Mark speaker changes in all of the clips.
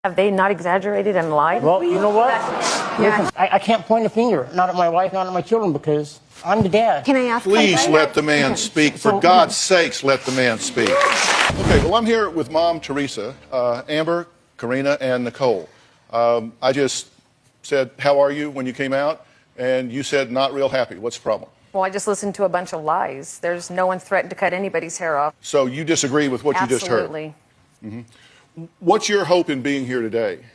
Speaker 1: Have they not exaggerated and lied?
Speaker 2: Well, you know what? Listen, I can't point a finger, not at my wife, not at my children, because I'm the dad.
Speaker 3: Can I ask
Speaker 4: Please
Speaker 3: something?
Speaker 4: let the man speak. For God's sakes, let the man speak. Okay, well, I'm here with Mom Teresa, Amber, Karina, and Nicole. I just said, how are you when you came out? And you said, not real happy. What's the problem?
Speaker 1: Well, I just listened to a bunch of lies. There's no one threatened to cut anybody's hair off.
Speaker 4: So you disagree with what you just heard?
Speaker 1: Absolutely.
Speaker 4: Mm-hmm. What's your hope in being here today?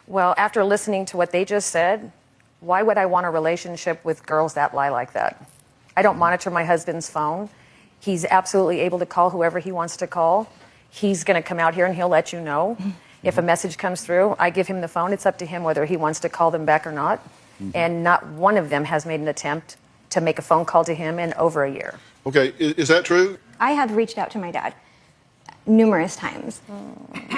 Speaker 1: Well, after listening to what they just said, why would I want a relationship with girls that lie like that? I don't monitor my husband's phone. He's absolutely able to call whoever he wants to call. He's going to come out here and he'll let you know. If a message comes through, I give him the phone. It's up to him whether he wants to call them back or not. And not one of them has made an attempt to make a phone call to him in over a year.
Speaker 4: Okay, is that true?
Speaker 3: I have reached out to my dad numerous times.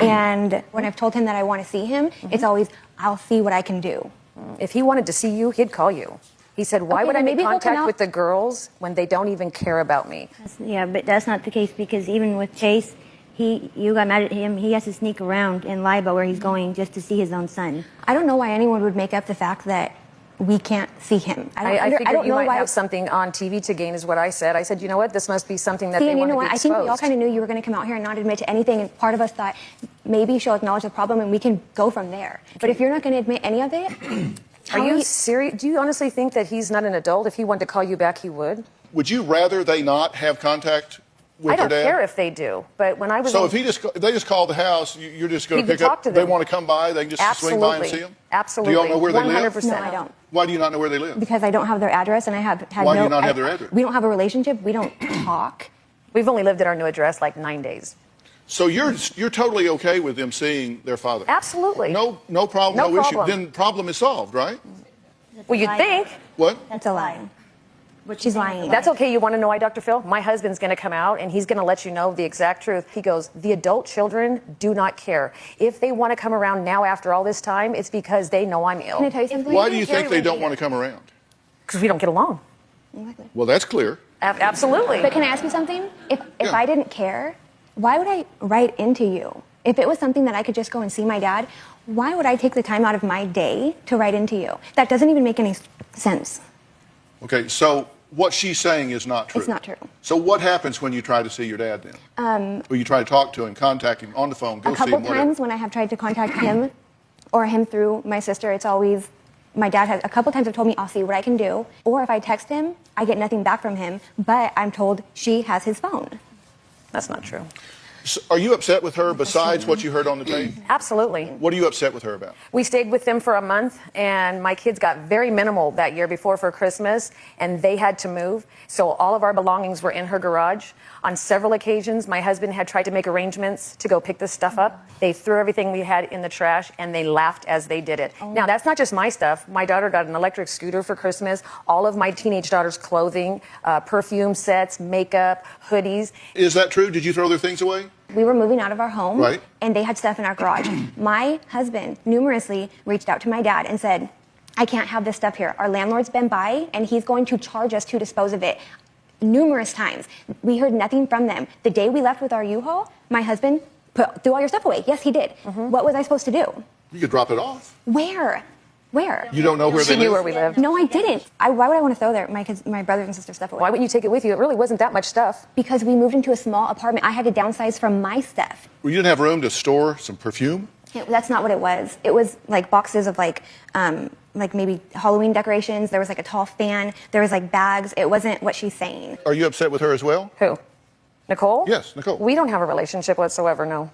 Speaker 3: And when I've told him that I want to see him, it's always, I'll see what I can do.
Speaker 1: If he wanted to see you, he'd call you. He said, why would I make contact with the girls when they don't even care about me?
Speaker 5: Yeah, but that's not the case, because even with Chase, you got mad at him. He has to sneak around and lie about where he's going just to see his own son.
Speaker 3: I don't know why anyone would make up the fact that we can't see him.
Speaker 1: I figured you might have something on TV to gain, is what I said. I said, you know what, this must be something that they want to be exposed.
Speaker 3: I think we all kind of knew you were going to come out here and not admit to anything, and part of us thought maybe she'll acknowledge the problem and we can go from there. But if you're not going to admit any of it,
Speaker 1: are you serious? Do you honestly think that he's not an adult? If he wanted to call you back, he would?
Speaker 4: Would you rather they not have contact with their dad?
Speaker 1: I don't care if they do, but when I was...
Speaker 4: So if they just called the house, you're just going to pick up... They want to come by, they can just swing by and see them?
Speaker 1: Absolutely.
Speaker 4: Do you all know where they live?
Speaker 1: 100%.
Speaker 3: No, I don't.
Speaker 4: Why do you not know where they live?
Speaker 3: Because I don't have their address, and I have had
Speaker 4: Why do you not have their address?
Speaker 3: We don't have a relationship. We don't talk.
Speaker 1: We've only lived at our new address like 9 days.
Speaker 4: So you're totally okay with them seeing their father?
Speaker 1: Absolutely.
Speaker 4: No problem, no issue. Then problem is solved, right?
Speaker 1: Well, you'd think.
Speaker 4: What?
Speaker 3: That's a lie. She's lying.
Speaker 1: That's okay. You want to know why, Dr. Phil? My husband's going to come out and he's going to let you know the exact truth. He goes, the adult children do not care. If they want to come around now after all this time, it's because they know I'm ill.
Speaker 3: Can I tell you something?
Speaker 4: Why do you think they don't want to come around?
Speaker 1: Because we don't get along.
Speaker 3: Exactly.
Speaker 4: Well, that's clear.
Speaker 1: Absolutely.
Speaker 3: But can I ask you something? If I didn't care, why would I write into you? If it was something that I could just go and see my dad, why would I take the time out of my day to write into you? That doesn't even make any sense.
Speaker 4: Okay, so what she's saying is not true.
Speaker 3: It's not true.
Speaker 4: So what happens when you try to see your dad then? Or you try to talk to him, contact him on the phone, go see him,
Speaker 3: A couple
Speaker 4: whatever.
Speaker 3: times when I have tried to contact him or him through my sister, it's always, my dad has, a couple times have told me, I'll see what I can do. Or if I text him, I get nothing back from him, but I'm told she has his phone.
Speaker 1: That's not true.
Speaker 4: So are you upset with her besides what you heard on the tape?
Speaker 1: Absolutely.
Speaker 4: What are you upset with her about?
Speaker 1: We stayed with them for a month, and my kids got very minimal that year before for Christmas, and they had to move. So all of our belongings were in her garage. On several occasions, my husband had tried to make arrangements to go pick this stuff up. They threw everything we had in the trash, and they laughed as they did it. Now, that's not just my stuff. My daughter got an electric scooter for Christmas. All of my teenage daughter's clothing, perfume sets, makeup, hoodies.
Speaker 4: Is that true? Did you throw their things away?
Speaker 3: We were moving out of our home,
Speaker 4: right,
Speaker 3: and they had stuff in our garage. My husband numerously reached out to my dad and said, I can't have this stuff here. Our landlord's been by, and he's going to charge us to dispose of it. Numerous times. We heard nothing from them. The day we left with our U-Haul, my husband threw all your stuff away. Yes, he did. What was I supposed to do?
Speaker 4: You could drop it off.
Speaker 3: Where?
Speaker 4: You don't know where they live?
Speaker 1: She knew where we lived.
Speaker 3: No, I didn't. Why would I want to throw my brothers and sisters' stuff away?
Speaker 1: Why wouldn't you take it with you? It really wasn't that much stuff.
Speaker 3: Because we moved into a small apartment. I had to downsize from my stuff.
Speaker 4: Well, you didn't have room to store some perfume?
Speaker 3: That's not what it was. It was like boxes of like maybe Halloween decorations. There was like a tall fan. There was like bags. It wasn't what she's saying.
Speaker 4: Are you upset with her as well?
Speaker 1: Who? Nicole?
Speaker 4: Yes, Nicole.
Speaker 1: We don't have a relationship whatsoever, no.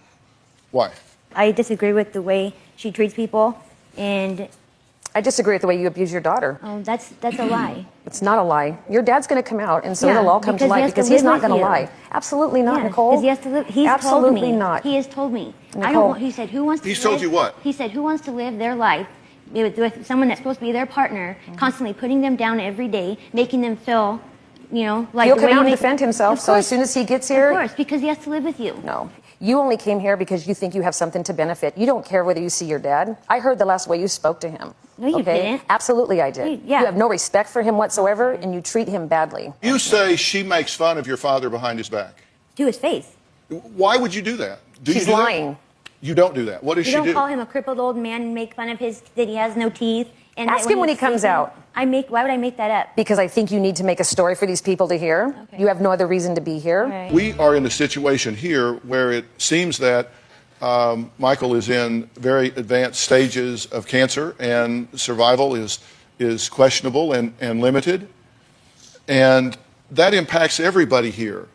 Speaker 4: Why?
Speaker 5: I disagree with the way she treats people, and
Speaker 1: I disagree with the way you abuse your daughter.
Speaker 5: oh, that's a lie.
Speaker 1: It's not a lie. Your dad's going to come out, and so it'll all come to
Speaker 5: because he
Speaker 1: light
Speaker 5: has to
Speaker 1: because he's
Speaker 5: live
Speaker 1: not
Speaker 5: with
Speaker 1: going to
Speaker 5: you.
Speaker 1: lie. Absolutely not,
Speaker 5: Yeah,
Speaker 1: Nicole.
Speaker 5: because he has to live. He's
Speaker 1: Absolutely
Speaker 5: told me.
Speaker 1: not.
Speaker 5: He has told me. I
Speaker 1: Nicole.
Speaker 5: don't. He said, "Who wants to?"
Speaker 4: He's told you what?
Speaker 5: He said, "Who wants to live their life with someone that's supposed to be their partner, constantly putting them down every day, making them feel, like
Speaker 1: He'll
Speaker 5: the
Speaker 1: come
Speaker 5: way
Speaker 1: out
Speaker 5: you
Speaker 1: and
Speaker 5: make-
Speaker 1: defend himself.
Speaker 5: Of
Speaker 1: So as
Speaker 5: course.
Speaker 1: soon as he gets here,
Speaker 5: Of course, because he has to live with you.
Speaker 1: no. You only came here because you think you have something to benefit. You don't care whether you see your dad. I heard the last way you spoke to him.
Speaker 5: No, you didn't.
Speaker 1: Absolutely, I did.
Speaker 5: Yeah.
Speaker 1: You have no respect for him whatsoever, and you treat him badly.
Speaker 4: You say she makes fun of your father behind his back.
Speaker 5: To his face.
Speaker 4: Why would you do that? Do you
Speaker 1: She's
Speaker 4: do that?
Speaker 1: lying.
Speaker 4: You don't do that. What does
Speaker 5: You
Speaker 4: she
Speaker 5: don't
Speaker 4: do?
Speaker 5: call him a crippled old man and make fun of that he has no teeth. And
Speaker 1: Ask
Speaker 5: that
Speaker 1: him when he
Speaker 5: he's
Speaker 1: comes
Speaker 5: sleeping.
Speaker 1: out.
Speaker 5: Why would I make that up?
Speaker 1: Because I think you need to make a story for these people to hear.
Speaker 5: Okay.
Speaker 1: You have no other reason to be here.
Speaker 5: Right.
Speaker 4: We are in a situation here where it seems that Michael is in very advanced stages of cancer, and survival is questionable and limited. And that impacts everybody here.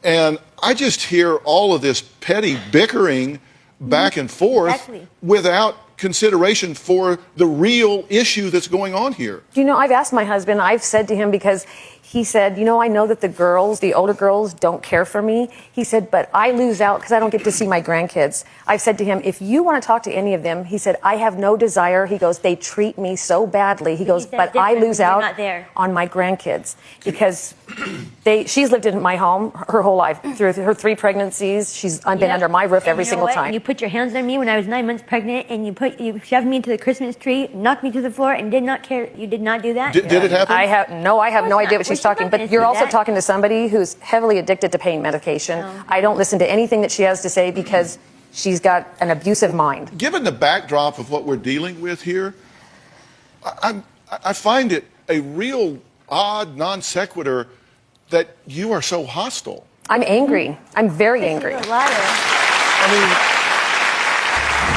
Speaker 4: And I just hear all of this petty bickering back and forth
Speaker 5: Exactly.
Speaker 4: without consideration for the real issue that's going on here.
Speaker 1: You know, I've asked my husband, I've said to him, because he said, you know, I know that the older girls don't care for me. He said, but I lose out because I don't get to see my grandkids. I've said to him, if you want to talk to any of them, he said, I have no desire. He goes, they treat me so badly. He goes, but I
Speaker 5: different
Speaker 1: lose
Speaker 5: when you're
Speaker 1: out
Speaker 5: not there.
Speaker 1: on my grandkids because she's lived in my home her whole life through her 3 pregnancies. She's been
Speaker 5: Yep.
Speaker 1: under my roof
Speaker 5: And
Speaker 1: every
Speaker 5: you know
Speaker 1: single
Speaker 5: what?
Speaker 1: time.
Speaker 5: You put your hands on me when I was 9 months pregnant, and you shoved me into the Christmas tree, knocked me to the floor, and did not care. You did not do that.
Speaker 4: Did it happen?
Speaker 1: I have no idea what
Speaker 5: Well,
Speaker 1: she's
Speaker 5: she's
Speaker 1: talking.
Speaker 5: not
Speaker 1: But
Speaker 5: gonna
Speaker 1: you're
Speaker 5: do
Speaker 1: also
Speaker 5: that.
Speaker 1: talking to somebody who's heavily addicted to pain medication.
Speaker 5: No.
Speaker 1: I don't listen to anything that she has to say because she's got an abusive mind.
Speaker 4: Given the backdrop of what we're dealing with here, I find it a real odd non sequitur that you are so hostile.
Speaker 1: I'm angry. I'm very angry.
Speaker 5: You're a liar.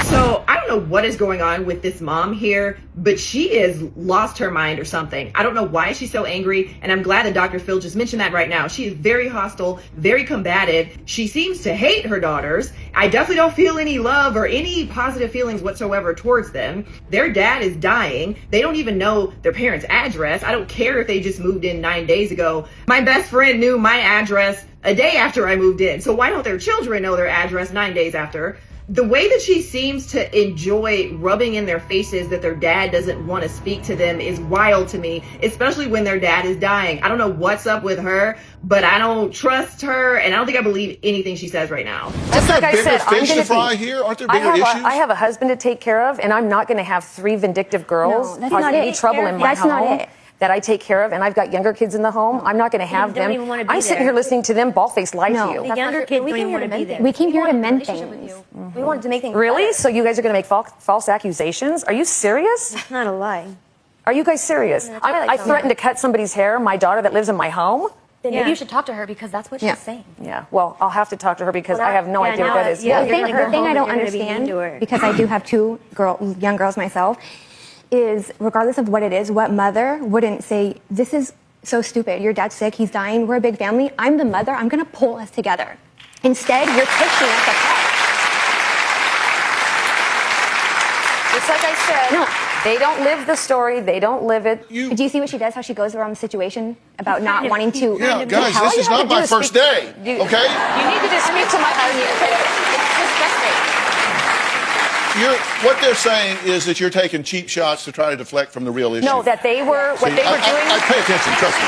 Speaker 6: So I don't know what is going on with this mom here, but she has lost her mind or something. I don't know why she's so angry, and I'm glad that Dr. Phil just mentioned that right now. She is very hostile, very combative. She seems to hate her daughters. I definitely don't feel any love or any positive feelings whatsoever towards them. Their dad is dying. They don't even know their parents' address. I don't care if they just moved in 9 days ago. My best friend knew my address a day after I moved in. So why don't their children know their address 9 days after? The way that she seems to enjoy rubbing in their faces that their dad doesn't want to speak to them is wild to me, especially when their dad is dying. I don't know what's up with her, but I don't trust her, and I don't think I believe anything she says right now.
Speaker 1: Just like I
Speaker 4: bigger
Speaker 1: said, I'm
Speaker 4: fish
Speaker 1: going
Speaker 4: to fry here? Aren't there bigger issues?
Speaker 1: I have a husband to take care of, and I'm not going to have 3 vindictive girls
Speaker 3: No, that's
Speaker 1: cause
Speaker 3: not
Speaker 1: any
Speaker 3: it.
Speaker 1: trouble in my
Speaker 3: That's
Speaker 1: home.
Speaker 3: not it.
Speaker 1: That I take care of, and I've got younger kids in the home. I'm not going to have
Speaker 5: don't
Speaker 1: them.
Speaker 5: even wanna be
Speaker 1: I'm sitting
Speaker 5: there.
Speaker 1: here listening to them ball-faced lie
Speaker 3: No.
Speaker 1: to you.
Speaker 5: The younger kids
Speaker 3: we
Speaker 5: don't
Speaker 3: came
Speaker 5: even
Speaker 3: here
Speaker 5: want
Speaker 3: to
Speaker 5: to be
Speaker 3: mend
Speaker 5: there.
Speaker 3: things. We came here to mend
Speaker 7: relationship with
Speaker 3: things.
Speaker 7: you. We wanted to make things
Speaker 1: Really?
Speaker 7: better.
Speaker 1: So you guys are going to make false accusations? Are you serious?
Speaker 5: It's not a lie.
Speaker 1: Are you guys serious?
Speaker 7: that's why I like
Speaker 1: I
Speaker 7: telling
Speaker 1: threatened to cut somebody's hair, my daughter that lives in my home?
Speaker 7: Then
Speaker 5: Yeah.
Speaker 7: maybe you should talk to her because that's what
Speaker 3: Yeah.
Speaker 7: she's saying.
Speaker 1: Yeah, well, I'll have to talk to her because
Speaker 7: Well,
Speaker 1: I have no
Speaker 5: yeah,
Speaker 1: idea what
Speaker 5: now
Speaker 1: that is.
Speaker 5: yeah,
Speaker 3: The
Speaker 5: you're
Speaker 3: thing,
Speaker 5: gonna go
Speaker 3: the thing
Speaker 5: home
Speaker 3: I
Speaker 5: and
Speaker 3: don't
Speaker 5: you're gonna be mean
Speaker 3: understand,
Speaker 5: to her.
Speaker 3: because I do have 2 young girls myself, is regardless of what it is, what mother wouldn't say, this is so stupid. Your dad's sick, he's dying, we're a big family. I'm the mother, I'm going to pull us together. Instead, you're pushing us apart.
Speaker 1: Just like I said,
Speaker 3: No.
Speaker 1: they don't live the story, they don't live it.
Speaker 3: Do you see what she does, how she goes around the situation about not wanting to?
Speaker 4: Yeah,
Speaker 1: All
Speaker 4: guys,
Speaker 1: you
Speaker 4: this is
Speaker 1: have
Speaker 4: not
Speaker 1: to do
Speaker 4: my
Speaker 1: is
Speaker 4: first
Speaker 1: speak-
Speaker 4: day,
Speaker 1: You-
Speaker 4: okay?
Speaker 1: You need to just speak to my husband.
Speaker 4: What they're saying is that you're taking cheap shots to try to deflect from the real issue.
Speaker 1: No, that they were, what
Speaker 4: See,
Speaker 1: they were doing.
Speaker 4: I pay attention, trust me.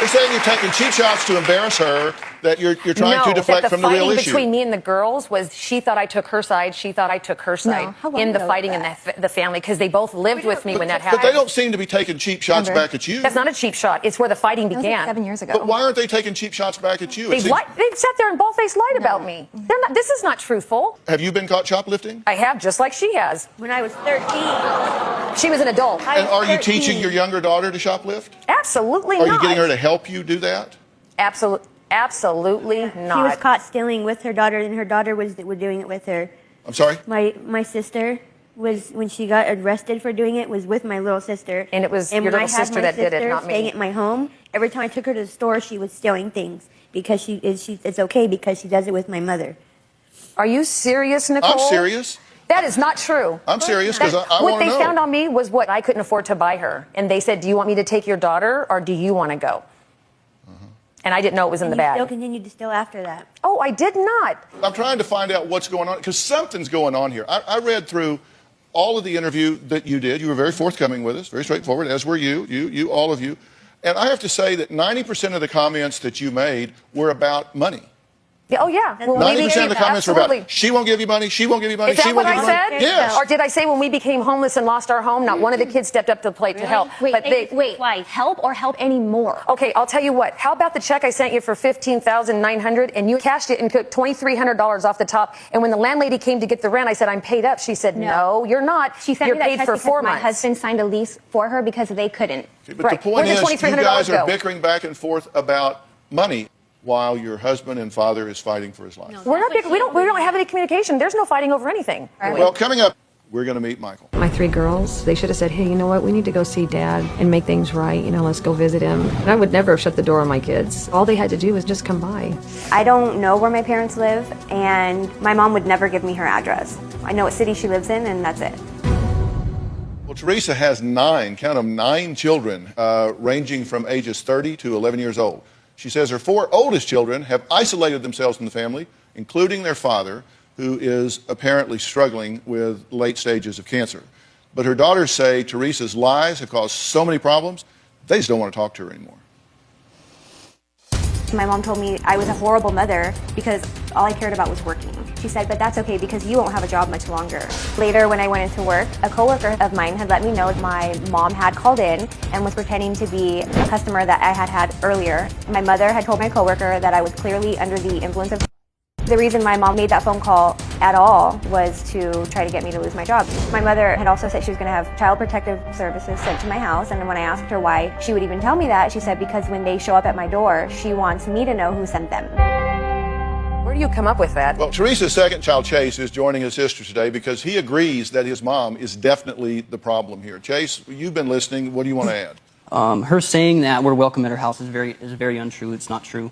Speaker 4: They're saying you're taking cheap shots to embarrass her, that you're trying to deflect
Speaker 1: that the
Speaker 4: from the real
Speaker 1: fighting
Speaker 4: issue.
Speaker 1: between me and the girls was she thought I took her side, she thought I took her side
Speaker 3: how long
Speaker 1: in the
Speaker 3: ago
Speaker 1: fighting
Speaker 3: was
Speaker 1: in
Speaker 3: that?
Speaker 1: the family because they both lived with me when that
Speaker 4: But
Speaker 1: happened.
Speaker 4: they don't seem to be taking cheap shots
Speaker 3: Remember?
Speaker 4: back at you.
Speaker 1: That's not a cheap shot. It's where the fighting
Speaker 3: That was like
Speaker 1: began.
Speaker 3: 7 years ago.
Speaker 4: But why aren't they taking cheap shots back at you? It seems-
Speaker 1: They've sat there and bald-faced lied about me. They're not. This is not truthful.
Speaker 4: Have you been caught shoplifting?
Speaker 1: I have, just like she has.
Speaker 5: When I was 13,
Speaker 1: She was an adult.
Speaker 5: I
Speaker 4: And are
Speaker 5: was
Speaker 4: you
Speaker 5: 13.
Speaker 4: teaching your younger daughter to shoplift?
Speaker 1: Absolutely
Speaker 4: Are
Speaker 1: not.
Speaker 4: you getting her to help you do that?
Speaker 1: Absolutely
Speaker 5: She was
Speaker 1: not.
Speaker 5: caught stealing with her daughter, and her daughter was doing it with her.
Speaker 4: I'm sorry?
Speaker 5: My sister was, when she got arrested for doing it, was with my little sister.
Speaker 1: And it was
Speaker 5: and
Speaker 1: your
Speaker 5: when I
Speaker 1: little
Speaker 5: had
Speaker 1: sister
Speaker 5: my
Speaker 1: that did it,
Speaker 5: sister
Speaker 1: not me.
Speaker 5: staying at my home, every time I took her to the store, she was stealing things because it's okay because she does it with my mother.
Speaker 1: Are you serious, Nicole?
Speaker 4: I'm serious.
Speaker 1: That is not true.
Speaker 4: I'm serious because I
Speaker 1: What
Speaker 4: want to
Speaker 1: they
Speaker 4: know.
Speaker 1: found on me was what I couldn't afford to buy her. And they said, do you want me to take your daughter or do you want to go? And I didn't know it was in the
Speaker 5: You still
Speaker 1: bag.
Speaker 5: continued to steal after that.
Speaker 1: Oh, I did not.
Speaker 4: I'm trying to find out what's going on because something's going on here. I read through all of the interview that you did. You were very forthcoming with us, very straightforward, as were you, all of you. And I have to say that 90% of the comments that you made were about money.
Speaker 1: Yeah, oh, yeah. Well,
Speaker 4: 90% of the comments were
Speaker 1: absolutely.
Speaker 4: about, she won't give you money, she won't give you money,
Speaker 1: Is that
Speaker 4: she
Speaker 1: what
Speaker 4: won't
Speaker 1: I
Speaker 4: give you
Speaker 1: said?
Speaker 4: money. Yes.
Speaker 1: Or did I say when we became homeless and lost our home, not one of the kids stepped up to the plate to help?
Speaker 3: Wait. Help or help anymore?
Speaker 1: Okay, I'll tell you what. How about the check I sent you for $15,900 and you cashed it and took $2,300 off the top? And when the landlady came to get the rent, I said, I'm paid up. She said, no, you're not.
Speaker 3: She sent
Speaker 1: you're
Speaker 3: me that
Speaker 1: paid
Speaker 3: check
Speaker 1: for
Speaker 3: because
Speaker 1: 4
Speaker 3: my
Speaker 1: months.
Speaker 3: husband signed a lease for her because they couldn't.
Speaker 4: But
Speaker 1: Right.
Speaker 4: the point
Speaker 1: Where did
Speaker 4: is, you
Speaker 1: $2,300
Speaker 4: guys are
Speaker 1: go?
Speaker 4: bickering back and forth about money while your husband and father is fighting for his life.
Speaker 1: We're not big, we don't have any communication. There's no fighting over anything.
Speaker 4: Well, coming up, we're going to meet Michael.
Speaker 8: My 3 girls, they should have said, hey, you know what, we need to go see Dad and make things right, let's go visit him. And I would never have shut the door on my kids. All they had to do was just come by.
Speaker 9: I don't know where my parents live, and my mom would never give me her address. I know what city she lives in, and that's it.
Speaker 4: Well, Teresa has 9, count them, 9 children, ranging from ages 30 to 11 years old. She says her 4 oldest children have isolated themselves from the family, including their father, who is apparently struggling with late stages of cancer. But her daughters say Teresa's lies have caused so many problems, they just don't want to talk to her anymore.
Speaker 9: My mom told me I was a horrible mother because all I cared about was working. She said, but that's okay because you won't have a job much longer. Later, when I went into work, a coworker of mine had let me know my mom had called in and was pretending to be a customer that I had had earlier. My mother had told my coworker that I was clearly under the influence of. The reason my mom made that phone call at all was to try to get me to lose my job. My mother had also said she was going to have child protective services sent to my house, and when I asked her why she would even tell me that, she said because when they show up at my door, she wants me to know who sent them.
Speaker 1: Where do you come up with that?
Speaker 4: Well, Teresa's second child, Chase, is joining his sister today because he agrees that his mom is definitely the problem here. Chase, you've been listening. What do you want to add?
Speaker 10: Her saying that we're welcome at her house is very untrue. It's not true.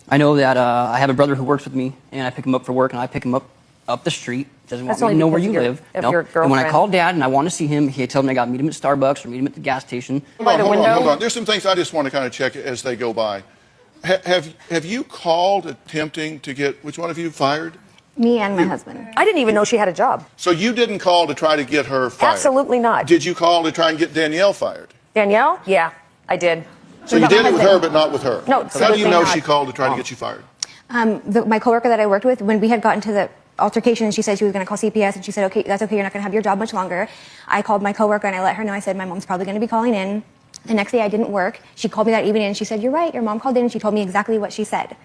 Speaker 10: I know that I have a brother who works with me, and I pick him up for work, and I pick him up the street. Doesn't want me to know where you live.
Speaker 1: Your girlfriend.
Speaker 10: And when I call Dad and I want to see him, he tells me I got to meet him at Starbucks or meet him at the gas station.
Speaker 1: By the window.
Speaker 4: Hold on. There's some things I just want to kind of check as they go by. Have you called attempting to get which one of you fired?
Speaker 3: Me and my husband.
Speaker 1: I didn't even know she had a job.
Speaker 4: So you didn't call to try to get her fired?
Speaker 1: Absolutely not.
Speaker 4: Did you call to try and get Danielle fired?
Speaker 1: Danielle? Yeah, I did.
Speaker 4: So you did it with her, but not with her?
Speaker 1: No,
Speaker 4: How do you
Speaker 1: absolutely
Speaker 4: know
Speaker 1: not.
Speaker 4: she called to try to get you fired?
Speaker 3: My coworker that I worked with, when we had gotten to the altercation, she said she was going to call CPS, and she said, okay, that's okay, you're not going to have your job much longer. I called my coworker and I let her know. I said, my mom's probably going to be calling in. The next day I didn't work. She called me that evening and she said, you're right, your mom called in, and she told me exactly what she said.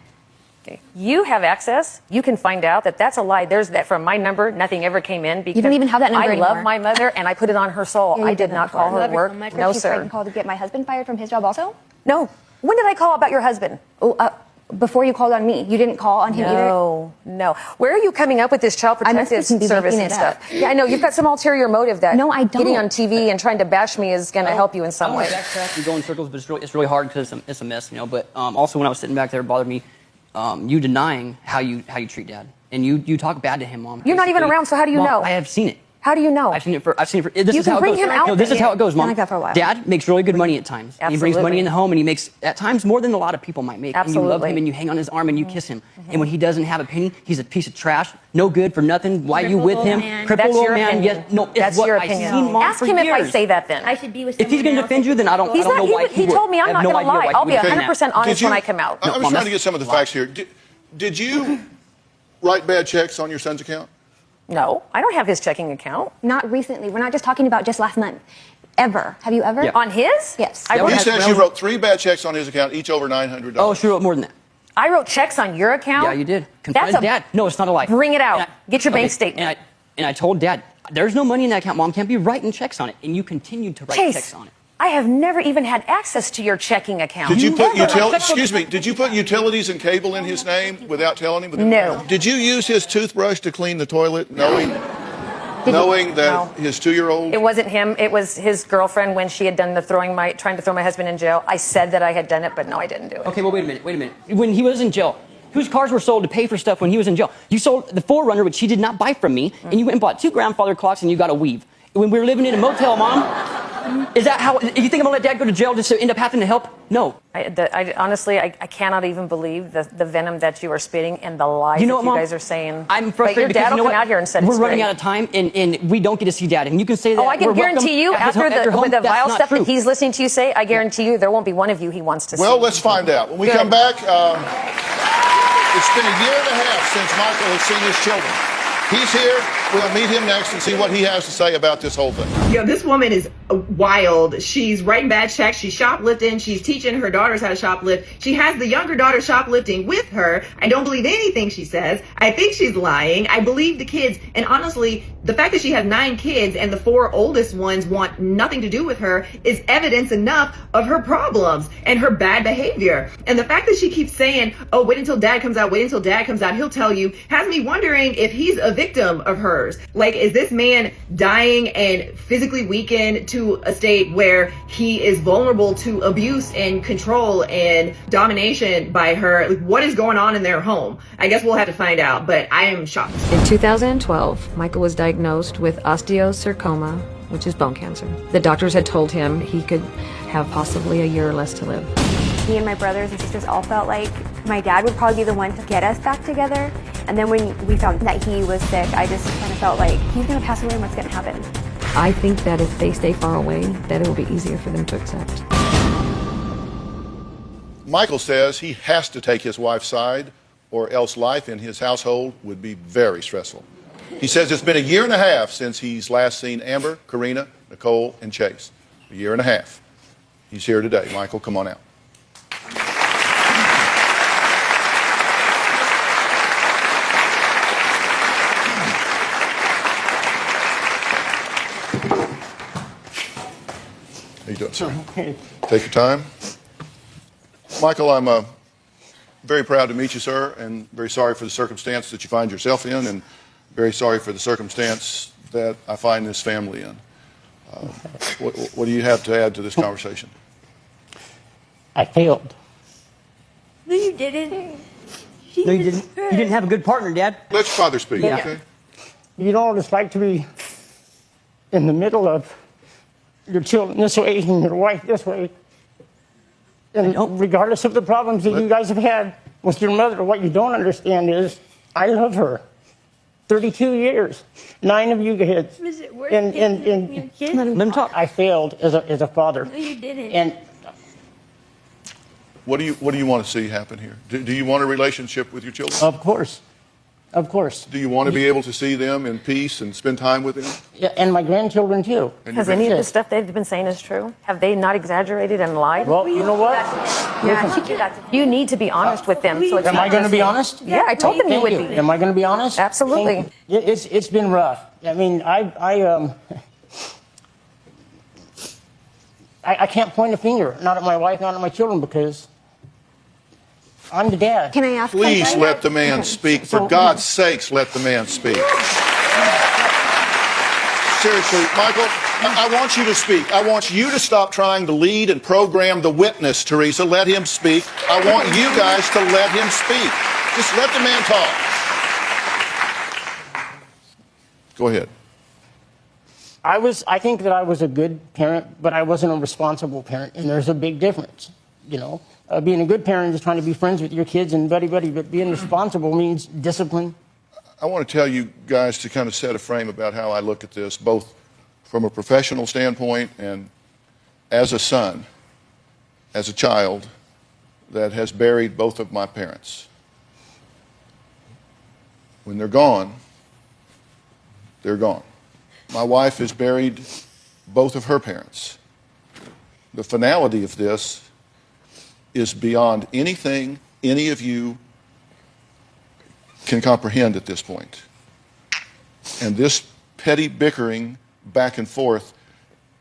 Speaker 1: Okay. You have access. You can find out that that's a lie. There's that from my number. Nothing ever came in because
Speaker 3: you don't even have that number
Speaker 1: I
Speaker 3: anymore.
Speaker 1: love my mother and I put it on her soul.
Speaker 3: Yeah,
Speaker 1: I did not call her at work. No,
Speaker 3: She
Speaker 1: sir.
Speaker 3: called to get my husband fired from his job also?
Speaker 1: No. When did I call about your husband?
Speaker 3: Oh, before you called on me. You didn't call on him either?
Speaker 1: No. Where are you coming up with this child protective
Speaker 3: must be
Speaker 1: service
Speaker 3: making
Speaker 1: and
Speaker 3: it
Speaker 1: stuff?
Speaker 3: up.
Speaker 1: Yeah, I know. You've got some ulterior motive that
Speaker 3: No, I don't.
Speaker 1: getting on TV and trying to bash me is going to help you in some
Speaker 10: I
Speaker 1: way.
Speaker 10: want to backtrack and go in circles, but it's really hard because it's a mess, But also when I was sitting back there, it bothered me you denying how you treat Dad, and you talk bad to him, Mom.
Speaker 1: You're not even
Speaker 10: basically.
Speaker 1: around, so how do you
Speaker 10: Mom,
Speaker 1: know?
Speaker 10: I have seen it.
Speaker 1: How do you know?
Speaker 10: I've seen it for. This
Speaker 1: You
Speaker 10: is
Speaker 1: can
Speaker 10: how
Speaker 1: bring
Speaker 10: it goes.
Speaker 1: him out
Speaker 10: No, this
Speaker 1: there.
Speaker 10: is how it goes, Mom.
Speaker 3: Been like that for a while.
Speaker 10: Dad makes really good money at times. He brings
Speaker 1: Absolutely.
Speaker 10: money in the home, and he makes at times more than a lot of people might make. And you love
Speaker 1: Absolutely.
Speaker 10: him, and you hang on his arm, and you kiss him. And when he doesn't have a penny, he's a piece of trash, no good for nothing. Why you with
Speaker 5: Crippled
Speaker 10: him?
Speaker 5: old man.
Speaker 10: Crippled
Speaker 1: That's
Speaker 10: old
Speaker 1: your
Speaker 10: man.
Speaker 1: opinion.
Speaker 10: Yes, no, it's
Speaker 1: That's
Speaker 10: what
Speaker 1: your
Speaker 10: I've
Speaker 1: opinion.
Speaker 10: seen, Mom,
Speaker 1: Ask
Speaker 10: for
Speaker 1: him if I
Speaker 10: years.
Speaker 1: say that then.
Speaker 5: I should be with
Speaker 10: If he's
Speaker 5: someone
Speaker 10: going to
Speaker 5: else.
Speaker 10: defend you, then I don't
Speaker 1: He's
Speaker 10: know
Speaker 1: not,
Speaker 10: why
Speaker 1: he told me I'm
Speaker 10: I
Speaker 1: not
Speaker 10: have no
Speaker 1: going to
Speaker 10: idea
Speaker 1: lie.
Speaker 10: why
Speaker 1: I'll
Speaker 10: he
Speaker 1: be
Speaker 10: would do that.
Speaker 1: 100% honest when I come out.
Speaker 4: I'm just
Speaker 10: Mom,
Speaker 4: trying to get some of the facts here. Did you write bad checks on your son's account?
Speaker 1: No, I don't have his checking account.
Speaker 3: Not recently. We're not just talking about just last month. Ever. Have you ever?
Speaker 10: Yeah.
Speaker 1: On his?
Speaker 3: Yes.
Speaker 1: I
Speaker 10: Yeah,
Speaker 1: wrote,
Speaker 4: He
Speaker 10: That's
Speaker 4: says you
Speaker 10: relevant.
Speaker 4: wrote 3 bad checks on his account, each over $900.
Speaker 10: Oh, she wrote more than that.
Speaker 1: I wrote checks on your account?
Speaker 10: Yeah, you did.
Speaker 1: That's
Speaker 10: Confront
Speaker 1: a,
Speaker 10: Dad. No, it's not a lie.
Speaker 1: Bring it out.
Speaker 10: And
Speaker 1: Get your bank statement.
Speaker 10: And I told Dad, there's no money in that account. Mom can't be writing checks on it. And you continued to write checks
Speaker 1: Chase,
Speaker 10: on it.
Speaker 1: I have never even had access to your checking account.
Speaker 4: Did you put
Speaker 10: Never.
Speaker 4: Did you put utilities and cable in his name without telling him?
Speaker 1: No.
Speaker 4: Did you use his toothbrush to clean the toilet, knowing that
Speaker 1: No.
Speaker 4: his 2-year-old?
Speaker 1: It wasn't him. It was his girlfriend when she had done the trying to throw my husband in jail. I said that I had done it, but no, I didn't do it.
Speaker 10: Okay, well, wait a minute. When he was in jail, whose cars were sold to pay for stuff when he was in jail? You sold the 4Runner, which he did not buy from me, and you went and bought 2 grandfather clocks and you got a weave. When we were living in a motel, Mom, is that how, you think I'm going to let Dad go to jail just to end up having to help? No.
Speaker 1: Honestly, I cannot even believe the venom that you are spitting and the lies
Speaker 10: You know
Speaker 1: that
Speaker 10: what,
Speaker 1: you
Speaker 10: Mom?
Speaker 1: guys are saying.
Speaker 10: I'm
Speaker 1: But
Speaker 10: frustrated
Speaker 1: your
Speaker 10: because
Speaker 1: dad
Speaker 10: you know
Speaker 1: will come
Speaker 10: what?
Speaker 1: out here and set it
Speaker 10: We're running
Speaker 1: straight.
Speaker 10: out of time, and we don't get to see Dad. And you can say that.
Speaker 1: Oh, I can
Speaker 10: we're welcome
Speaker 1: guarantee you,
Speaker 10: at his home-
Speaker 1: after
Speaker 10: at your home.
Speaker 1: with the
Speaker 10: That's
Speaker 1: vile
Speaker 10: not
Speaker 1: stuff
Speaker 10: true.
Speaker 1: that he's listening to you say, I guarantee you there won't be one of you he wants to see.
Speaker 4: Well, let's find out. When we
Speaker 1: Good.
Speaker 4: come back, It's been a year and a half since Michael has seen his children. He's here. We'll meet him next and see what he has to say about this whole thing.
Speaker 6: This woman is wild. She's writing bad checks. She's shoplifting. She's teaching her daughters how to shoplift. She has the younger daughter shoplifting with her. I don't believe anything she says. I think she's lying. I believe the kids. And honestly, the fact that she has 9 kids and the 4 oldest ones want nothing to do with her is evidence enough of her problems and her bad behavior. And the fact that she keeps saying, oh, wait until dad comes out, wait until dad comes out, he'll tell you, has me wondering if he's a victim of hers. Like, is this man dying and physically weakened to a state where he is vulnerable to abuse and control and domination by her? Like, what is going on in their home? I guess we'll have to find out, but I am shocked.
Speaker 8: In 2012, Michael was diagnosed with osteosarcoma, which is bone cancer. The doctors had told him he could have possibly a year or less to live.
Speaker 9: Me and my brothers and sisters all felt like my dad would probably be the one to get us back together. And then when we found that he was sick, I just kind of felt like he's going to pass away and what's going to happen?
Speaker 8: I think that if they stay far away, that it will be easier for them to accept.
Speaker 4: Michael says he has to take his wife's side, or else life in his household would be very stressful. He says it's been a year and a half since he's last seen Amber, Karina, Nicole, and Chase. A year and a half. He's here today. Michael, come on out. How you doing, sir? Take your time. Michael, I'm very proud to meet you, sir, and very sorry for the circumstance that you find yourself in, and very sorry for the circumstance that I find this family in. What do you have to add to this conversation?
Speaker 2: I failed.
Speaker 5: No, you didn't.
Speaker 10: No, you didn't. You didn't have a good partner, Dad.
Speaker 4: Let your father speak,
Speaker 10: Yeah.
Speaker 4: okay?
Speaker 2: You know what it's like to be in the middle of your children this way and your wife this way. And regardless of the problems that you guys have had with your mother, what you don't understand is I love her. 32 years, 9 of you kids.
Speaker 5: Was it worth
Speaker 2: And
Speaker 5: your kids?
Speaker 10: Let him talk.
Speaker 2: I failed as a father.
Speaker 5: No, you didn't.
Speaker 2: And
Speaker 4: What do you want to see happen here? Do you want a relationship with your children?
Speaker 2: of course.
Speaker 4: Do you want to be able to see them in peace and spend time with them?
Speaker 2: Yeah, and my grandchildren too.
Speaker 4: And
Speaker 1: Has
Speaker 4: your
Speaker 1: any of the
Speaker 2: Yes.
Speaker 1: stuff they've been saying is true? Have they not exaggerated and lied?
Speaker 2: Well, you know what?
Speaker 1: You need to be honest with them. So it's
Speaker 2: Am
Speaker 1: not
Speaker 2: I going to
Speaker 1: just-
Speaker 2: be honest?
Speaker 1: Yeah, I told them you
Speaker 2: Thank
Speaker 1: would
Speaker 2: you.
Speaker 1: be.
Speaker 2: Am I going to be honest?
Speaker 1: Absolutely.
Speaker 2: Thank you. It's been rough. I mean, I can't point a finger, not at my wife, not at my children, because I'm the dad.
Speaker 3: Can I ask
Speaker 4: Please
Speaker 3: something?
Speaker 4: let the man speak. For God's sakes, let the man speak. Seriously, Michael, I want you to speak. I want you to stop trying to lead and program the witness, Teresa. Let him speak. I want you guys to let him speak. Just let the man talk. Go ahead.
Speaker 2: I think that I was a good parent, but I wasn't a responsible parent, and there's a big difference, you know. Being a good parent is trying to be friends with your kids and buddy-buddy, but being responsible means discipline.
Speaker 4: I want to tell you guys to kind of set a frame about how I look at this, both from a professional standpoint and as a son, as a child that has buried both of my parents. When they're gone, they're gone. My wife has buried both of her parents. The finality of this is beyond anything any of you can comprehend at this point. And this petty bickering back and forth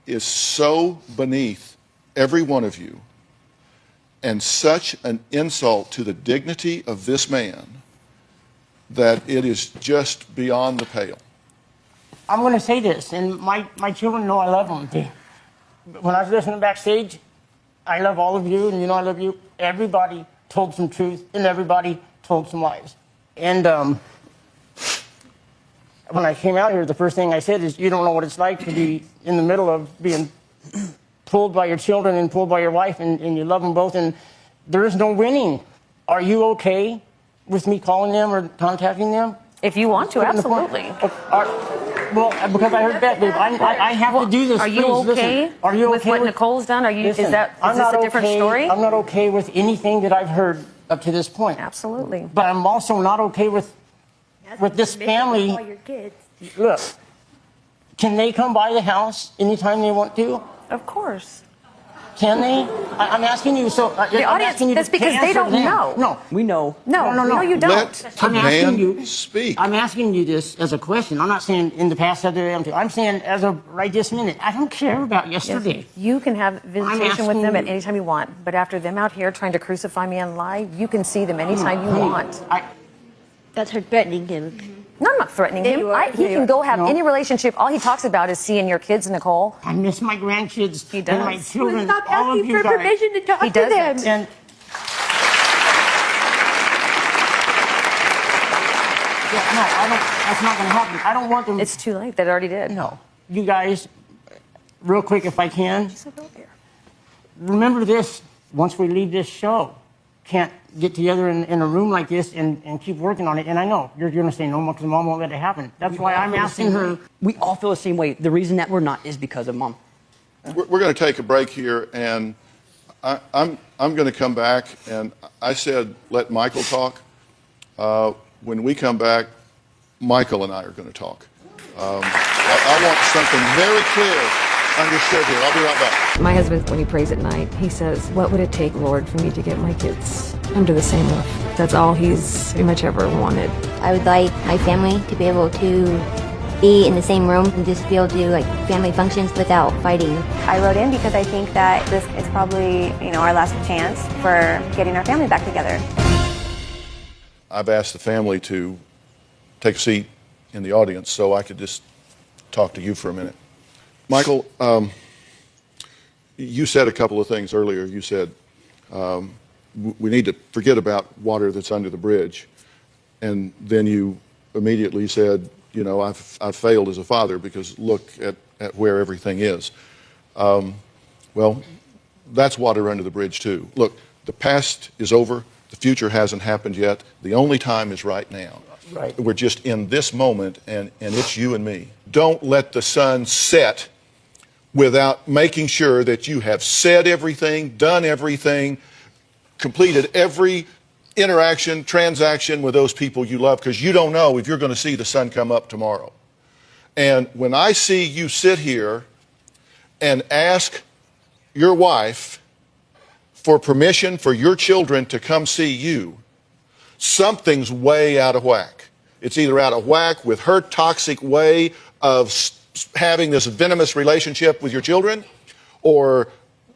Speaker 4: is so beneath every one of you and such an insult to the dignity of this man that it is just beyond the pale.
Speaker 2: I'm going to say this, and my children know I love them. When I was listening backstage, I love all of you, and you know I love you. Everybody told some truth, and everybody told some lies. And when I came out here, the first thing I said is, you don't know what it's like to be in the middle of being pulled by your children and pulled by your wife, and you love them both, and there is no winning. Are you okay with me calling them or contacting them?
Speaker 1: If you want to, absolutely.
Speaker 2: Well, because I heard that, babe, I have to do this.
Speaker 1: Are you
Speaker 2: Please,
Speaker 1: okay?
Speaker 2: listen. Are you
Speaker 1: with
Speaker 2: okay
Speaker 1: what Nicole's done? Are you?
Speaker 2: Listen,
Speaker 1: Is this
Speaker 2: I'm
Speaker 1: a
Speaker 2: not
Speaker 1: different
Speaker 2: okay.
Speaker 1: story?
Speaker 2: I'm not okay with anything that I've heard up to this point.
Speaker 1: Absolutely.
Speaker 2: But I'm also not okay with this family.
Speaker 9: All your kids.
Speaker 2: Look, can they come by the house anytime they want to?
Speaker 1: Of course.
Speaker 2: Can they? I'm asking you. So
Speaker 1: The audience, that's because they don't know.
Speaker 2: No.
Speaker 10: We know.
Speaker 1: No, you don't.
Speaker 4: Let the
Speaker 2: I'm asking
Speaker 4: man
Speaker 2: you.
Speaker 4: speak.
Speaker 2: I'm asking you this as a question. I'm not saying in the past that they am. I'm saying as of right this minute. I don't care about yesterday.
Speaker 1: You can have visitation with
Speaker 2: asking
Speaker 1: them at
Speaker 2: you.
Speaker 1: any time you want, but after them out here trying to crucify me and lie, you can see them anytime you want.
Speaker 5: That's her threatening him.
Speaker 1: No, I'm not threatening him. He can go have any relationship. All he talks about is seeing your kids, Nicole.
Speaker 2: I miss my grandkids.
Speaker 1: He does.
Speaker 2: And my children.
Speaker 9: Stop
Speaker 2: all of
Speaker 9: asking
Speaker 2: you
Speaker 9: for
Speaker 2: guys.
Speaker 9: permission to talk
Speaker 1: He
Speaker 9: to
Speaker 1: does
Speaker 9: them.
Speaker 1: it.
Speaker 2: And yeah, no, I don't. That's not going to happen. I don't want them.
Speaker 1: It's too late. That already did.
Speaker 2: No, you guys, real quick, if I can. Remember this. Once we leave this show, can't get together in a room like this and keep working on it. And I know you're going to say no, because Mom won't let it happen. That's why I'm asking her.
Speaker 10: We all feel the same way. The reason that we're not is because of Mom.
Speaker 4: We're going to take a break here, and I'm going to come back. And I said let Michael talk. When we come back, Michael and I are going to talk. I want something very clear understood here. I'll be right back.
Speaker 8: My husband, when he prays at night, he says, what would it take, Lord, for me to get my kids under the same roof? That's all he's pretty much ever wanted.
Speaker 5: I would like my family to be able to be in the same room and just be able to do like family functions without fighting.
Speaker 9: I wrote in because I think that this is probably, our last chance for getting our family back together.
Speaker 4: I've asked the family to take a seat in the audience so I could just talk to you for a minute. Michael, you said a couple of things earlier. You said we need to forget about water that's under the bridge. And then you immediately said, I've failed as a father because look at where everything is. Well, that's water under the bridge too. Look, the past is over. The future hasn't happened yet. The only time is right now.
Speaker 2: Right.
Speaker 4: We're just in this moment, and it's you and me. Don't let the sun set without making sure that you have said everything, done everything, completed every interaction, transaction with those people you love, because you don't know if you're going to see the sun come up tomorrow. And when I see you sit here and ask your wife for permission for your children to come see you, something's way out of whack. It's either out of whack with her toxic way of having this venomous relationship with your children, or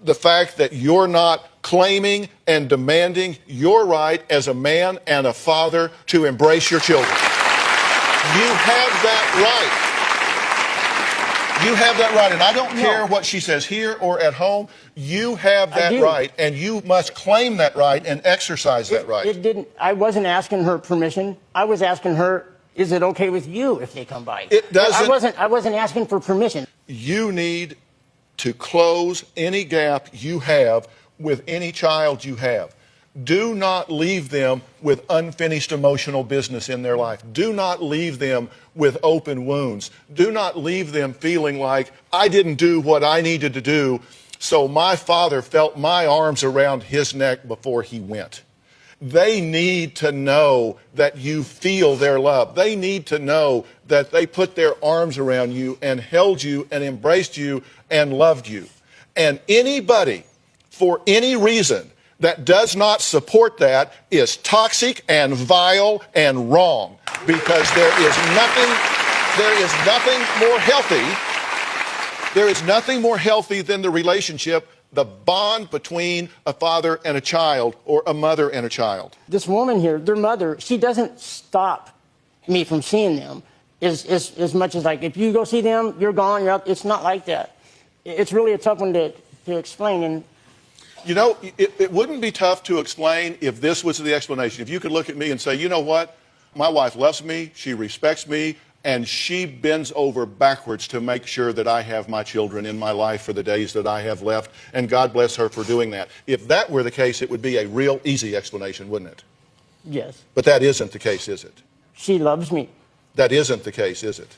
Speaker 4: the fact that you're not claiming and demanding your right as a man and a father to embrace your children. You have that right. You have that right, and I don't care what she says here or at home. You have that right, and you must claim that right and exercise that right.
Speaker 2: I wasn't asking her permission. I was asking her, is it okay with you if they come by?
Speaker 4: It doesn't.
Speaker 2: I wasn't asking for permission.
Speaker 4: You need to close any gap you have with any child you have. Do not leave them with unfinished emotional business in their life. Do not leave them with open wounds. Do not leave them feeling like, I didn't do what I needed to do, so my father felt my arms around his neck before he went. They need to know that you feel their love. They need to know that they put their arms around you and held you and embraced you and loved you. And anybody, for any reason, that does not support that is toxic and vile and wrong, because there is nothing more healthy than the relationship, the bond between a father and a child, or a mother and a child.
Speaker 2: This woman here, their mother, she doesn't stop me from seeing them as much as like, if you go see them, you're gone, you're up. It's not like that. It's really a tough one to explain. And
Speaker 4: it wouldn't be tough to explain if this was the explanation. If you could look at me and say, you know what? My wife loves me, she respects me, and she bends over backwards to make sure that I have my children in my life for the days that I have left, and God bless her for doing that. If that were the case, it would be a real easy explanation, wouldn't it?
Speaker 2: yes,
Speaker 4: But that isn't the case, is it?
Speaker 2: she loves me.
Speaker 4: That isn't the case, is it?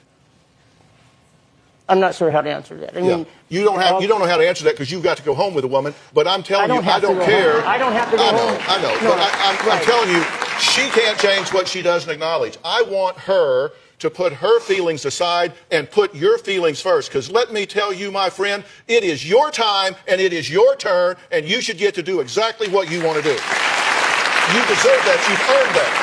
Speaker 2: I'm not sure how to answer that. I mean,
Speaker 4: you don't know how to answer that because you've got to go home with a woman. But I'm telling you, I don't care.
Speaker 2: I don't have to go home.
Speaker 4: I know.
Speaker 2: No,
Speaker 4: but I'm telling you, she can't change what she doesn't acknowledge. I want her to put her feelings aside and put your feelings first. Because let me tell you, my friend, it is your time and it is your turn, and you should get to do exactly what you want to do. You deserve that. You've earned that.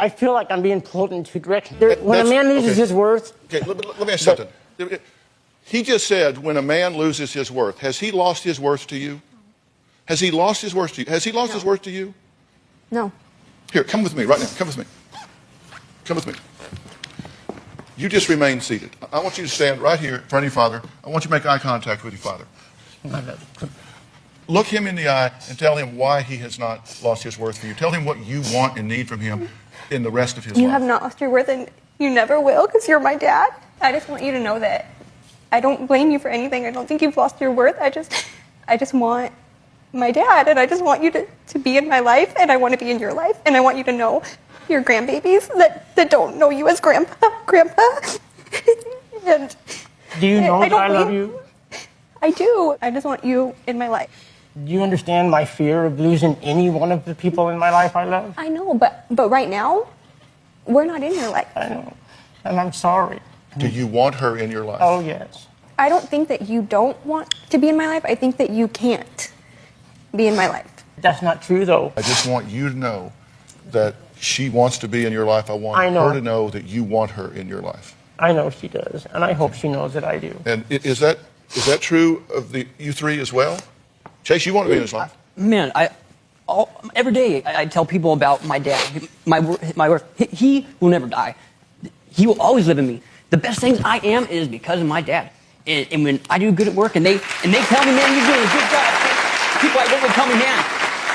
Speaker 2: I feel like I'm being pulled in two directions. When a man loses his worth...
Speaker 4: Okay, let me ask you something. He just said when a man loses his worth. Has he lost his worth to you? Has he lost his worth to you? Has he lost his worth to you?
Speaker 3: No.
Speaker 4: Here, come with me right now. Come with me. Come with me. You just remain seated. I want you to stand right here in front of your father. I want you to make eye contact with your father. Look him in the eye and tell him why he has not lost his worth for you. Tell him what you want and need from him in the rest of his life.
Speaker 11: You have not lost your worth, and you never will, because you're my dad. I just want you to know that I don't blame you for anything. I don't think you've lost your worth. I just want my dad, and I just want you to be in my life, and I want to be in your life, and I want you to know your grandbabies that don't know you as grandpa. And
Speaker 2: do you know that I love you?
Speaker 11: I do. I just want you in my life.
Speaker 2: Do you understand my fear of losing any one of the people in my life I love?
Speaker 11: I know, but right now, we're not in your life.
Speaker 2: I know, and I'm sorry.
Speaker 4: Do you want her in your life?
Speaker 2: Oh, yes.
Speaker 11: I don't think that you don't want to be in my life. I think that you can't be in my life.
Speaker 2: That's not true, though.
Speaker 4: I just want you to know that she wants to be in your life. I want her to know that you want her in your life.
Speaker 2: I know she does, and I hope she knows that I do.
Speaker 4: And is that true of you three as well? Chase, you want to be in his life?
Speaker 10: Man, every day I tell people about my dad, my worth. He will never die. He will always live in me. The best things I am is because of my dad. And when I do good at work and they tell me, man, you're doing a good job. People I work with tell me, man,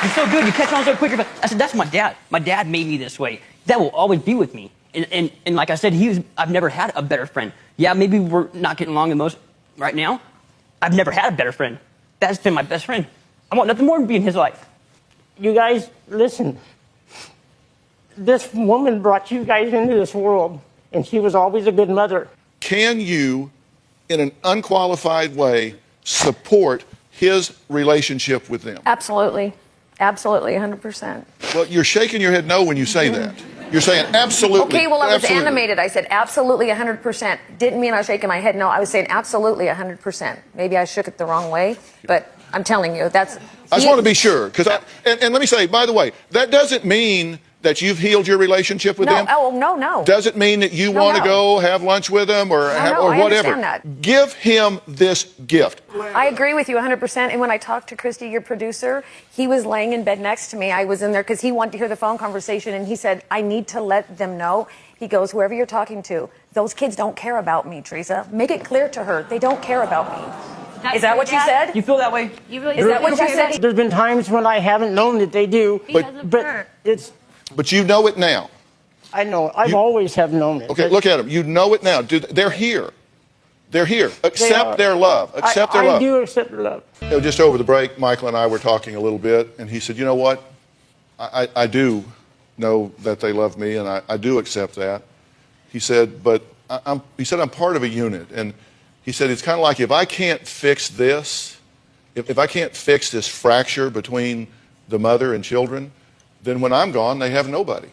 Speaker 10: you're so good. You catch on so quick. I said, that's my dad. My dad made me this way. That will always be with me. And like I said, I've never had a better friend. Yeah, maybe we're not getting along the most right now. I've never had a better friend. That's been my best friend. I want nothing more than be in his life.
Speaker 2: You guys, listen. This woman brought you guys into this world, and she was always a good mother.
Speaker 4: Can you, in an unqualified way, support his relationship with them?
Speaker 1: Absolutely. Absolutely, 100%.
Speaker 4: Well, you're shaking your head no when you say that. You're saying absolutely.
Speaker 1: Okay, well, I was
Speaker 4: absolutely.
Speaker 1: animated. I said absolutely 100%. Didn't mean I was shaking my head. No, I was saying absolutely 100%. Maybe I shook it the wrong way, but I'm telling you, that's...
Speaker 4: I just want to be sure. And let me say, by the way, that doesn't mean that you've healed your relationship with them.
Speaker 1: Oh, no.
Speaker 4: Does it mean that you want to go have lunch with them or
Speaker 1: I
Speaker 4: whatever?
Speaker 1: understand that.
Speaker 4: Give him this gift.
Speaker 1: I agree with you 100%. And when I talked to Christy, your producer, he was laying in bed next to me. I was in there because he wanted to hear the phone conversation. And he said, I need to let them know. He goes, whoever you're talking to, those kids don't care about me, Teresa. Make it clear to her. They don't care about me. Is that what you said?
Speaker 10: You feel that way?
Speaker 1: Is that what you said?
Speaker 2: There's been times when I haven't known that they do.
Speaker 4: But you know it now.
Speaker 2: I know. I've always have known it.
Speaker 4: Okay, look at them. You know it now. They're here. They're here. Accept their love. Accept their love.
Speaker 2: I do accept their love.
Speaker 4: Just over the break, Michael and I were talking a little bit, and he said, you know what? I do know that they love me, and I do accept that. He said, but I'm part of a unit. And he said, it's kind of like if I can't fix this, if I can't fix this fracture between the mother and children, then when I'm gone, they have nobody.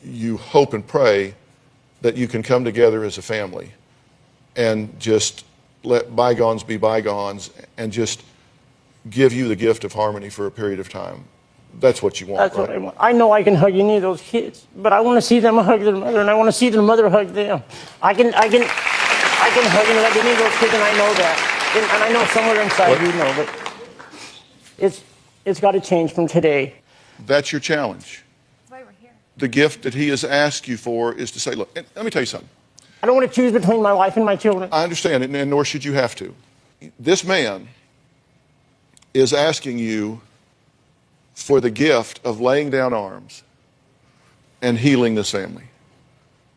Speaker 4: You hope and pray that you can come together as a family and just let bygones be bygones and just give you the gift of harmony for a period of time. That's what you want,
Speaker 2: That's
Speaker 4: right?
Speaker 2: what I want. I know I can hug any of those kids, but I want to see them hug their mother, and I want to see their mother hug them. I can hug and hug any of those kids, and I know that. And I know somewhere inside you know, but it's got to change from today.
Speaker 4: That's your challenge.
Speaker 11: That's why we're here.
Speaker 4: The gift that he has asked you for is to say, look, and let me tell you something.
Speaker 2: I don't want to choose between my wife and my children.
Speaker 4: I understand, and nor should you have to. This man is asking you for the gift of laying down arms and healing this family.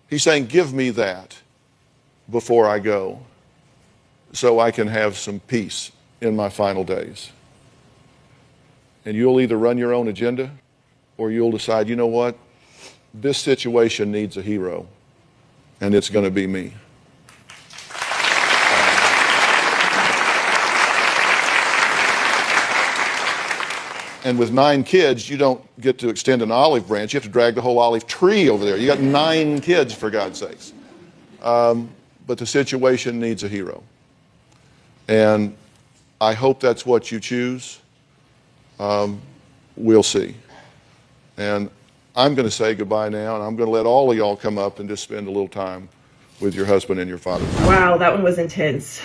Speaker 4: He's saying, give me that before I go so I can have some peace in my final days. And you'll either run your own agenda or you'll decide, you know what, this situation needs a hero. and it's going to be me. And with 9 kids, you don't get to extend an olive branch. You have to drag the whole olive tree over there. You got 9 kids, for God's sakes. But the situation needs a hero. And I hope that's what you choose. We'll see. And I'm going to say goodbye now, and I'm going to let all of y'all come up and just spend a little time with your husband and your father.
Speaker 6: Wow, that one was intense.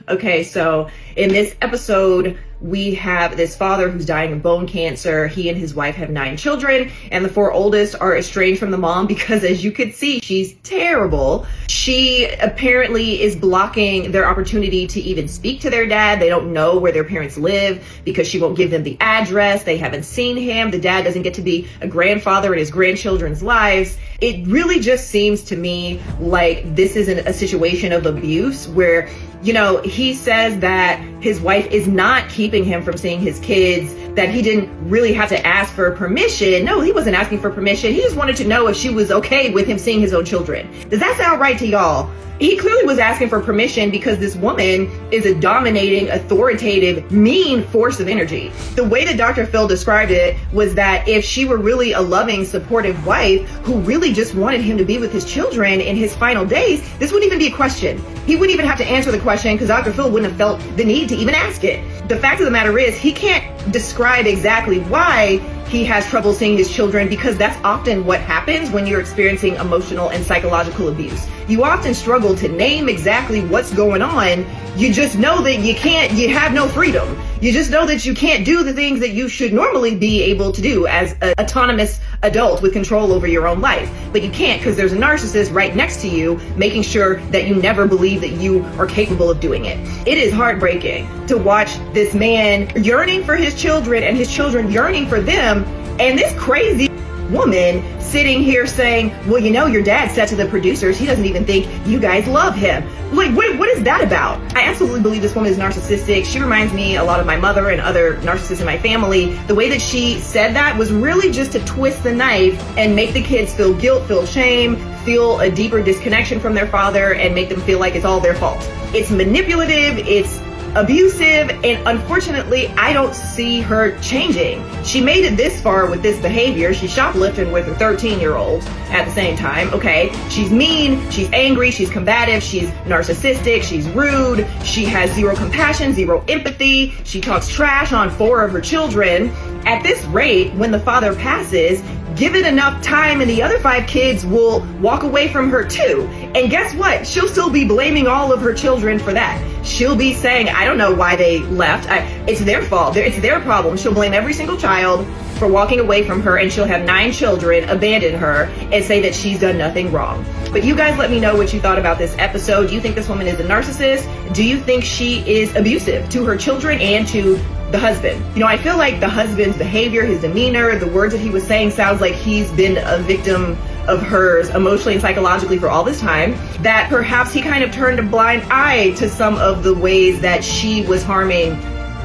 Speaker 6: Okay, so in this episode, we have this father who's dying of bone cancer. He and his wife have 9 children, and the 4 oldest are estranged from the mom because, as you could see, she's terrible. She apparently is blocking their opportunity to even speak to their dad. They don't know where their parents live because she won't give them the address. They haven't seen him. The dad doesn't get to be a grandfather in his grandchildren's lives. It really just seems to me like this is a situation of abuse where, you know, he says that his wife is not keeping him from seeing his kids, that he didn't really have to ask for permission. No, he wasn't asking for permission. He just wanted to know if she was okay with him seeing his own children. Does that sound right to y'all? He clearly was asking for permission because this woman is a dominating, authoritative, mean force of energy. The way that Dr. Phil described it was that if she were really a loving, supportive wife who really just wanted him to be with his children in his final days, this wouldn't even be a question. He wouldn't even have to answer the question because Dr. Phil wouldn't have felt the need to even ask it. The fact of the matter is he can't describe exactly why he has trouble seeing his children, because that's often what happens when you're experiencing emotional and psychological abuse. You often struggle to name exactly what's going on. You just know that you have no freedom. You just know that you can't do the things that you should normally be able to do as an autonomous adult with control over your own life. But you can't because there's a narcissist right next to you making sure that you never believe that you are capable of doing it. It is heartbreaking to watch this man yearning for his children and his children yearning for them, and this crazy woman sitting here saying, well, you know, your dad said to the producers he doesn't even think you guys love him. Like, what is that about? I absolutely believe this woman is narcissistic. She reminds me a lot of my mother and other narcissists in my family. The way that she said that was really just to twist the knife and make the kids feel guilt, feel shame, feel a deeper disconnection from their father, and make them feel like it's all their fault. It's manipulative, it's abusive, and unfortunately, I don't see her changing. She made it this far with this behavior. She's shoplifting with her 13-year-old at the same time, okay? She's mean, she's angry, she's combative, she's narcissistic, she's rude, she has zero compassion, zero empathy, she talks trash on 4 of her children. At this rate, when the father passes, give it enough time and the other 5 kids will walk away from her too. And guess what? She'll still be blaming all of her children for that. She'll be saying, I don't know why they left. It's their fault. It's their problem. She'll blame every single child for walking away from her, and she'll have 9 children abandon her and say that she's done nothing wrong. But you guys let me know what you thought about this episode. Do you think this woman is a narcissist? Do you think she is abusive to her children and to the husband? You know, I feel like the husband's behavior, his demeanor, the words that he was saying sounds like he's been a victim of hers emotionally and psychologically for all this time, that perhaps he kind of turned a blind eye to some of the ways that she was harming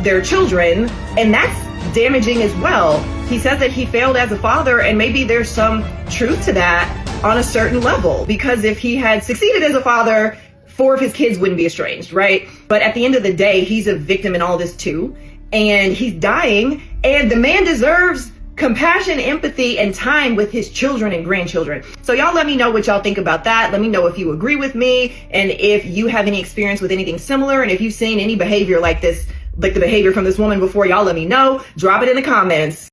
Speaker 6: their children, and that's damaging as well. He says that he failed as a father, and maybe there's some truth to that on a certain level, because if he had succeeded as a father, 4 of his kids wouldn't be estranged, right? But at the end of the day, he's a victim in all this too, and he's dying, and the man deserves compassion, empathy, and time with his children and grandchildren. So y'all let me know what y'all think about that. Let me know if you agree with me, and if you have any experience with anything similar, and if you've seen any behavior like this, like the behavior from this woman before, y'all let me know. Drop it in the comments.